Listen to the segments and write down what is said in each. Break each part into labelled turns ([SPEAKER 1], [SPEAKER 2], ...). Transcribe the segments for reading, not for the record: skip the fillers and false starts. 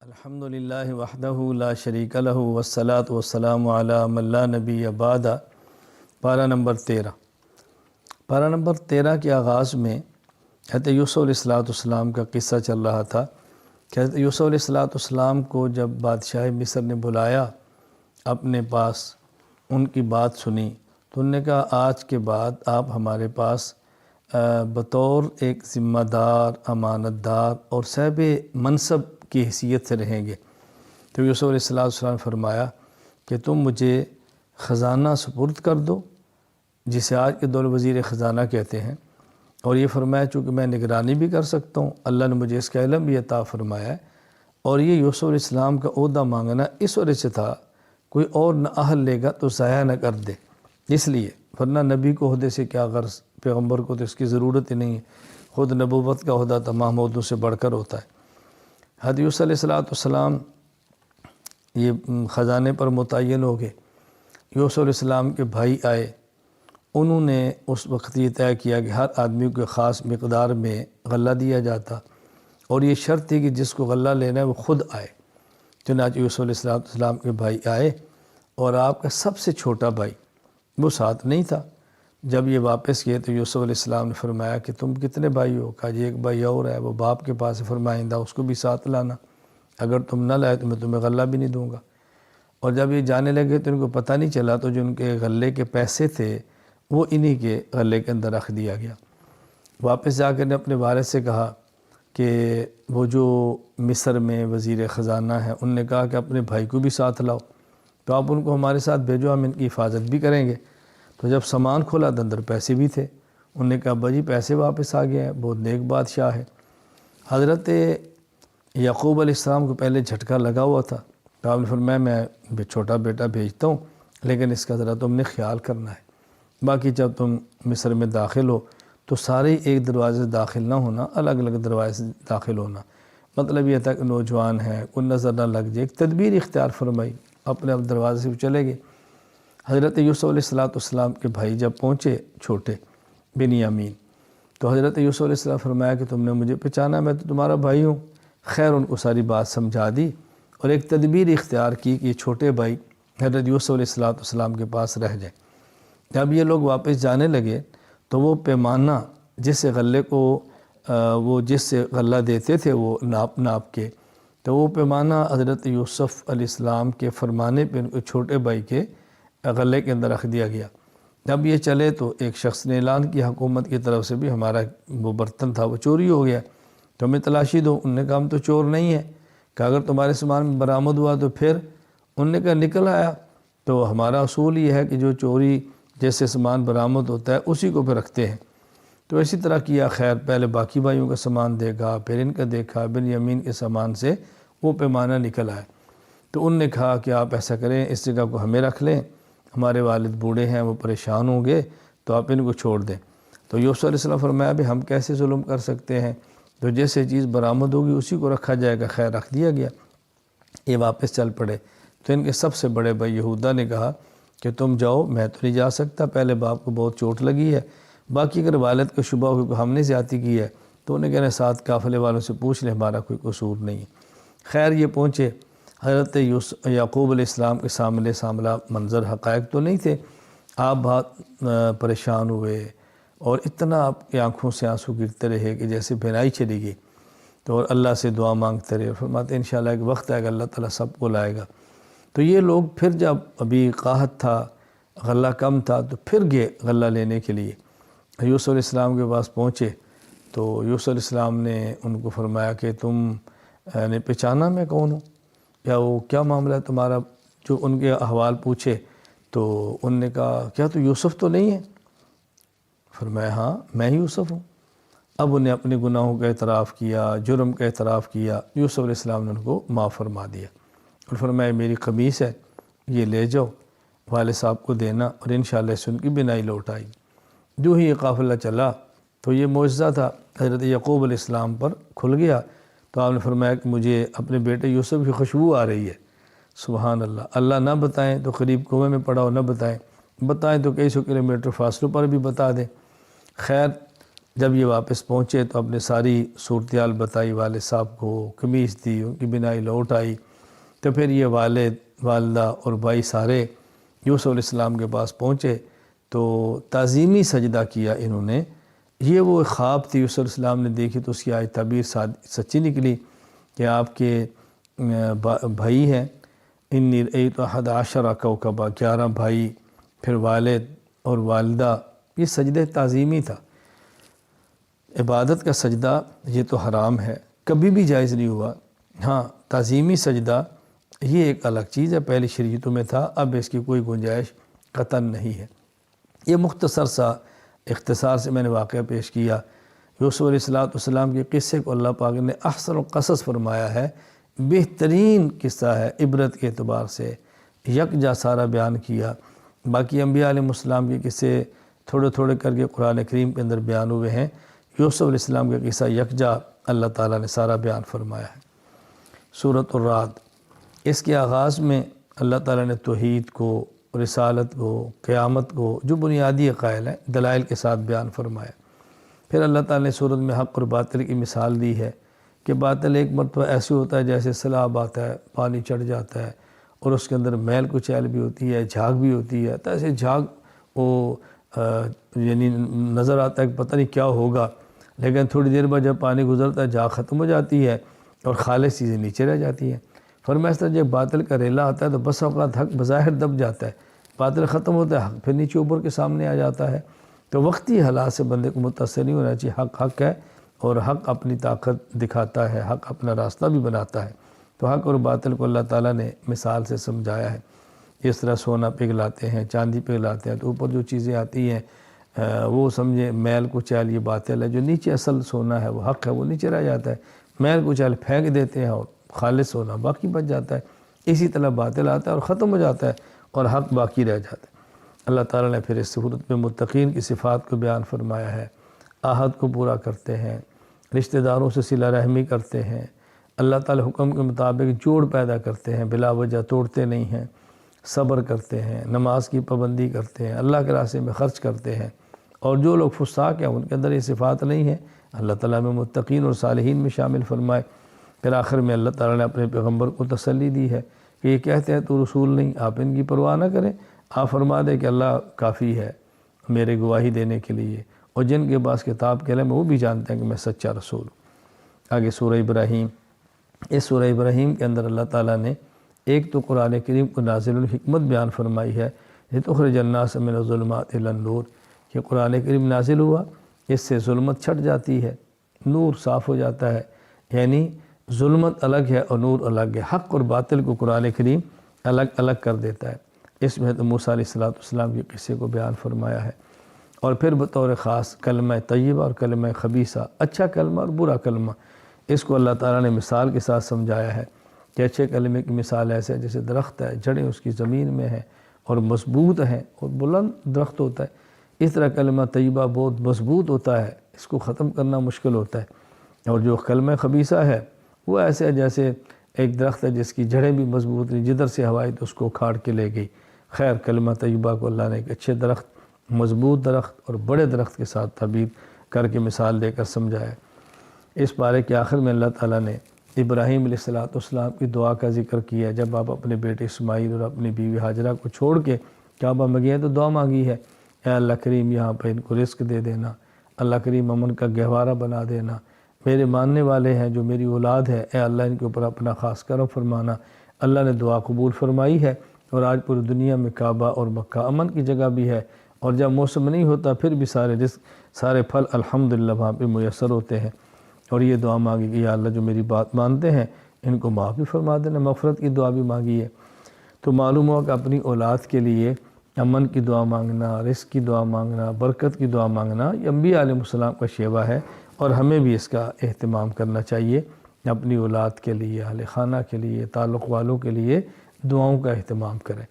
[SPEAKER 1] الحمد للہ وحدہ لا شریک لہ والصلاۃ والسلام علی من لا نبی بعد۔ پارہ نمبر 13 کے آغاز میں حضرت یوسف علیہ السلام کا قصہ چل رہا تھا کہ حضرت یوسف علیہ السلام کو جب بادشاہ مصر نے بلایا اپنے پاس، ان کی بات سنی تو انہوں نے کہا آج کے بعد آپ ہمارے پاس بطور ایک ذمہ دار، امانت دار اور صاحب منصب کی حیثیت سے رہیں گے۔ تو یوسف علیہ السلام نے فرمایا کہ تم مجھے خزانہ سپرد کر دو، جسے آج کے دور وزیر خزانہ کہتے ہیں، اور یہ فرمایا چونکہ میں نگرانی بھی کر سکتا ہوں، اللہ نے مجھے اس کا علم بھی عطا فرمایا ہے۔ اور یہ یوسف علیہ السلام کا عہدہ مانگنا اس وجہ سے تھا کوئی اور نہ اہل لے گا تو ضائع نہ کر دے، اس لیے، ورنہ نبی کو عہدے سے کیا غرض، پیغمبر کو تو اس کی ضرورت ہی نہیں ہے، خود نبوت کا عہدہ تمام عہدوں سے بڑھ کر ہوتا ہے۔ حضرت یوسف علیہ السلام یہ خزانے پر متعین ہو گئے۔ یوسف علیہ السلام کے بھائی آئے، انہوں نے اس وقت یہ طے کیا کہ ہر آدمی کو خاص مقدار میں غلہ دیا جاتا، اور یہ شرط تھی کہ جس کو غلہ لینا ہے وہ خود آئے۔ چنانچہ یوسف علیہ السلام کے بھائی آئے، اور آپ کا سب سے چھوٹا بھائی وہ ساتھ نہیں تھا۔ جب یہ واپس کیے تو یوسف علیہ السلام نے فرمایا کہ تم کتنے بھائی ہو؟ کہا جی ایک بھائی اور ہے، وہ باپ کے پاس فرمائندہ، اس کو بھی ساتھ لانا، اگر تم نہ لائے تو میں تمہیں غلہ بھی نہیں دوں گا۔ اور جب یہ جانے لگے تو ان کو پتہ نہیں چلا، تو جو ان کے غلے کے پیسے تھے وہ انہی کے غلے کے اندر رکھ دیا گیا۔ واپس جا کر نے اپنے والد سے کہا کہ وہ جو مصر میں وزیر خزانہ ہیں، انہوں نے کہا کہ اپنے بھائی کو بھی ساتھ لاؤ، تو آپ ان کو ہمارے ساتھ بھیجو، ہم ان کی حفاظت بھی کریں گے۔ تو جب سامان کھولا تو اندر پیسے بھی تھے، انہوں نے کہا ابا جی پیسے واپس آ گئے ہیں، بہت نیک بادشاہ ہے۔ حضرت یعقوب علیہ السلام کو پہلے جھٹکا لگا ہوا تھا، تو آپ نے فرمایا میں چھوٹا بیٹا بھیجتا ہوں، لیکن اس کا ذرا تم نے خیال کرنا ہے، باقی جب تم مصر میں داخل ہو تو سارے ایک دروازے سے داخل نہ ہونا، الگ الگ دروازے سے داخل ہونا۔ مطلب یہ تھا کہ نوجوان ہیں، کوئی نظر نہ لگ جائے، ایک تدبیر اختیار فرمائی، اپنے دروازے سے وہ چلے گئے۔ حضرت یوسف علیہ السلام کے بھائی جب پہنچے چھوٹے بنیامین، تو حضرت یوسف علیہ السلام فرمایا کہ تم نے مجھے پہچانا، میں تو تمہارا بھائی ہوں۔ خیر ان کو ساری بات سمجھا دی، اور ایک تدبیر اختیار کی کہ یہ چھوٹے بھائی حضرت یوسف علیہ السلام کے پاس رہ جائیں۔ جب یہ لوگ واپس جانے لگے تو وہ پیمانہ جس سے غلے کو وہ جس سے غلہ دیتے تھے وہ ناپ کے، تو وہ پیمانہ حضرت یوسف علیہ السلام کے فرمانے پہ ان کو چھوٹے بھائی کے غلے کے اندر رکھ دیا گیا۔ جب یہ چلے تو ایک شخص نے اعلان کیا حکومت کی طرف سے بھی ہمارا وہ برتن تھا وہ چوری ہو گیا، تو ہمیں تلاشی دو۔ انہوں نے کہا ہم تو چور نہیں ہیں، کہ اگر تمہارے سامان میں برآمد ہوا تو پھر؟ انہوں نے کہا نکل آیا، تو ہمارا اصول یہ ہے کہ جو چوری جیسے سامان برآمد ہوتا ہے اسی کو پھر رکھتے ہیں۔ تو اسی طرح کیا، خیر پہلے باقی بھائیوں کا سامان دیکھا، پھر ان کا دیکھا، بنیامین کے سامان سے وہ پیمانہ نکل آیا۔ تو انہوں نے کہا کہ آپ ایسا کریں، اس جگہ کو ہمیں رکھ لیں، ہمارے والد بوڑھے ہیں، وہ پریشان ہوں گے، تو آپ ان کو چھوڑ دیں۔ تو یوسف علیہ السلام فرمایا بھی ہم کیسے ظلم کر سکتے ہیں، تو جیسے چیز برآمد ہوگی اسی کو رکھا جائے گا۔ خیر رکھ دیا گیا۔ یہ واپس چل پڑے، تو ان کے سب سے بڑے بھائی یہودا نے کہا کہ تم جاؤ، میں تو نہیں جا سکتا، پہلے باپ کو بہت چوٹ لگی ہے، باقی اگر والد کو شبہ ہو کہ ہم نے زیادتی کی ہے تو انہیں کہنا ساتھ قافلے والوں سے پوچھ لیں، ہمارا کوئی قصور نہیں ہے۔ خیر یہ پہنچے، حضرت یعقوب علیہ السلام کے سامنے منظر حقائق تو نہیں تھے، آپ بہت پریشان ہوئے، اور اتنا آپ کی آنکھوں سے آنسو گرتے رہے کہ جیسے بھرائی چلی گئی، تو اور اللہ سے دعا مانگتے رہے، فرماتے انشاءاللہ ایک وقت آئے گا اللہ تعالیٰ سب کو لائے گا۔ تو یہ لوگ پھر جب ابھی قحط تھا، غلہ کم تھا، تو پھر گئے غلہ لینے کے لیے، یوسف علیہ السلام کے پاس پہنچے، تو یوسف علیہ السلام نے ان کو فرمایا کہ تم نے پہچانا میں کون ہوں، یا وہ کیا معاملہ ہے تمہارا؟ جو ان کے احوال پوچھے تو ان نے کہا کیا تو یوسف تو نہیں ہے؟ فرمایا ہاں میں ہی یوسف ہوں۔ اب انہیں اپنے گناہوں کا اعتراف کیا، جرم کا اعتراف کیا۔ یوسف علیہ السلام نے ان کو معاف فرما دیا، اور فرمایا میری قمیص ہے، یہ لے جاؤ والد صاحب کو دینا، اور انشاءاللہ اس ان کی بینائی لوٹ آئی۔ جو ہی یہ قافلہ چلا تو یہ معجزہ تھا حضرت یعقوب علیہ السلام پر کھل گیا، تو آپ نے فرمایا کہ مجھے اپنے بیٹے یوسف کی خوشبو آ رہی ہے۔ سبحان اللہ، اللہ نہ بتائیں تو قریب کنویں میں پڑا ہو، نہ بتائیں تو کئی سو کلومیٹر فاصلوں پر بھی بتا دیں۔ خیر جب یہ واپس پہنچے تو اپنے ساری صورتحال بتائی والد صاحب کو، قمیص دی، ان کی بینائی لوٹ آئی، تو پھر یہ والد، والدہ اور بھائی سارے یوسف علیہ السلام کے پاس پہنچے تو تعظیمی سجدہ کیا انہوں نے۔ یہ وہ خواب تھی یوسف علیہ السلام نے دیکھی تو اس کی آج تعبیر سچی نکلی کہ آپ کے بھائی ہیں، انی رأیت احد عشر کوکبا، 11 بھائی، پھر والد اور والدہ۔ یہ سجدہ تعظیمی تھا۔ عبادت کا سجدہ یہ تو حرام ہے، کبھی بھی جائز نہیں ہوا۔ ہاں تعظیمی سجدہ یہ ایک الگ چیز ہے، پہلی شریعتوں میں تھا، اب اس کی کوئی گنجائش قطعاً نہیں ہے۔ یہ مختصر سا اختصار سے میں نے واقعہ پیش کیا۔ یوسف علیہ السلام کے قصے کو اللہ پاک نے احسن القصص فرمایا ہے، بہترین قصہ ہے عبرت کے اعتبار سے، یکجا سارا بیان کیا۔ باقی انبیاء علیہ السلام کے قصے تھوڑے تھوڑے کر کے قرآن کریم کے اندر بیان ہوئے ہیں، یوسف علیہ السلام کا قصہ یکجا اللہ تعالیٰ نے سارا بیان فرمایا ہے۔ سورۃ الرعد، اس کے آغاز میں اللہ تعالیٰ نے توحید کو، رسالت کو، قیامت کو، جو بنیادی عقائد ہیں دلائل کے ساتھ بیان فرمایا۔ پھر اللہ تعالیٰ نے سورت میں حق اور باطل کی مثال دی ہے کہ باطل ایک مرتبہ ایسے ہوتا ہے جیسے سیلاب آتا ہے، پانی چڑھ جاتا ہے اور اس کے اندر میل کچیل بھی ہوتی ہے، جھاگ بھی ہوتی ہے، تو ایسے جھاگ وہ یعنی نظر آتا ہے کہ پتہ نہیں کیا ہوگا، لیکن تھوڑی دیر بعد جب پانی گزرتا ہے جھاگ ختم ہو جاتی ہے اور خالص چیزیں نیچے رہ جاتی ہیں۔ فرمایا اس طرح جب باطل کا ریلا آتا ہے تو بس اوقات حق بظاہر دب جاتا ہے، باطل ختم ہوتا ہے، حق پھر نیچے اوپر کے سامنے آ جاتا ہے۔ تو وقتی حالات سے بندے کو متاثر نہیں ہونا چاہیے، حق حق ہے اور حق اپنی طاقت دکھاتا ہے، حق اپنا راستہ بھی بناتا ہے۔ تو حق اور باطل کو اللہ تعالیٰ نے مثال سے سمجھایا ہے۔ اس طرح سونا پگھلاتے ہیں، چاندی پگھلاتے ہیں تو اوپر جو چیزیں آتی ہیں وہ سمجھے میل کچیل یہ باطل ہے، جو نیچے اصل سونا ہے وہ حق ہے، وہ نیچے رہ جاتا ہے۔ میل کچیل پھینک دیتے ہیں اور خالص سونا باقی بچ جاتا ہے۔ اسی طرح باطل آتا ہے اور ختم ہو جاتا ہے اور حق باقی رہ جاتا ہے۔ اللہ تعالیٰ نے پھر اس صورت میں متقین کی صفات کو بیان فرمایا ہے، عہد کو پورا کرتے ہیں، رشتہ داروں سے صلہ رحمی کرتے ہیں، اللہ تعالیٰ حکم کے مطابق جوڑ پیدا کرتے ہیں، بلا وجہ توڑتے نہیں ہیں، صبر کرتے ہیں، نماز کی پابندی کرتے ہیں، اللہ کے راستے میں خرچ کرتے ہیں۔ اور جو لوگ فساق ہیں ان کے اندر یہ صفات نہیں ہیں، اللہ تعالیٰ میں متقین اور صالحین میں شامل فرمائے۔ پھر آخر میں اللہ تعالیٰ نے اپنے پیغمبر کو تسلی دی ہے کہ یہ کہتے ہیں تو رسول نہیں، آپ ان کی پرواہ نہ کریں، آپ فرما دیں کہ اللہ کافی ہے میرے گواہی دینے کے لیے، اور جن کے پاس کتاب کے علم وہ بھی جانتے ہیں کہ میں سچا رسول ہوں۔ آگے سورہ ابراہیم، اس سورہ ابراہیم کے اندر اللہ تعالیٰ نے ایک تو قرآن کریم کو نازل الحکمت بیان فرمائی ہے، لتخرج الناس من الظلمات الی النور، کہ قرآن کریم نازل ہوا، اس سے ظلمت چھٹ جاتی ہے، نور صاف ہو جاتا ہے، یعنی ظلمت الگ ہے اور نور الگ ہے۔ حق اور باطل کو قرآن کریم الگ الگ کر دیتا ہے۔ اس میں تو موسیٰ علیہ السلام کے قصے کو بیان فرمایا ہے، اور پھر بطور خاص کلمہ طیبہ اور کلمہ خبیثہ، اچھا کلمہ اور برا کلمہ، اس کو اللہ تعالیٰ نے مثال کے ساتھ سمجھایا ہے کہ اچھے کلمے کی مثال ایسے ہے جیسے درخت ہے، جڑیں اس کی زمین میں ہیں اور مضبوط ہیں اور بلند درخت ہوتا ہے۔ اس طرح کلمہ طیبہ بہت مضبوط ہوتا ہے، اس کو ختم کرنا مشکل ہوتا ہے، اور جو کلمہ خبیثہ ہے وہ ایسے ہے جیسے ایک درخت ہے جس کی جڑیں بھی مضبوط نہیں، جدھر سے ہوا آئی تو اس کو کھاڑ کے لے گئی۔ خیر کلمہ طیبہ کو اللہ نے ایک اچھے درخت، مضبوط درخت اور بڑے درخت کے ساتھ تعبیر کر کے مثال دے کر سمجھایا ہے۔ اس پارے کے آخر میں اللہ تعالیٰ نے ابراہیم علیہ السلام کی دعا کا ذکر کیا ہے۔ جب آپ اپنے بیٹے اسماعیل اور اپنی بیوی ہاجرہ کو چھوڑ کے کعبہ میں گئے تو دعا مانگی ہے، اے اللہ کریم یہاں پہ ان کو رزق دے دینا، اللہ کریم امن کا گہوارہ بنا دینا، میرے ماننے والے ہیں جو میری اولاد ہے، اے اللہ ان کے اوپر اپنا خاص کرم فرمانا۔ اللہ نے دعا قبول فرمائی ہے، اور آج پوری دنیا میں کعبہ اور مکہ امن کی جگہ بھی ہے، اور جب موسم نہیں ہوتا پھر بھی سارے رزق، سارے پھل الحمدللہ وہاں پہ میسر ہوتے ہیں۔ اور یہ دعا مانگی کہ یا اللہ جو میری بات مانتے ہیں ان کو معاف بھی فرما دینا، مغفرت کی دعا بھی مانگی ہے۔ تو معلوم ہوا کہ اپنی اولاد کے لیے امن کی دعا مانگنا، رزق کی دعا مانگنا، برکت کی دعا مانگنا یہ انبیاء علیہ السلام کا شیوا ہے، اور ہمیں بھی اس کا اہتمام کرنا چاہیے، اپنی اولاد کے لیے، اہل خانہ کے لیے، تعلق والوں کے لیے دعاؤں کا اہتمام کریں۔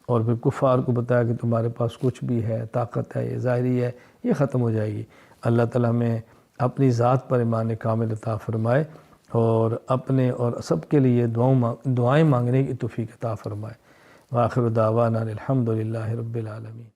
[SPEAKER 1] اور پھر کفار کو بتایا کہ تمہارے پاس کچھ بھی ہے، طاقت ہے، یہ ظاہری ہے، یہ ختم ہو جائے گی۔ اللہ تعالیٰ ہمیں اپنی ذات پر ایمان کامل عطا فرمائے، اور اپنے اور سب کے لیے دعائیں مانگنے کی توفیق عطا فرمائے۔ وآخر دعوانا الحمدللہ رب العالمین۔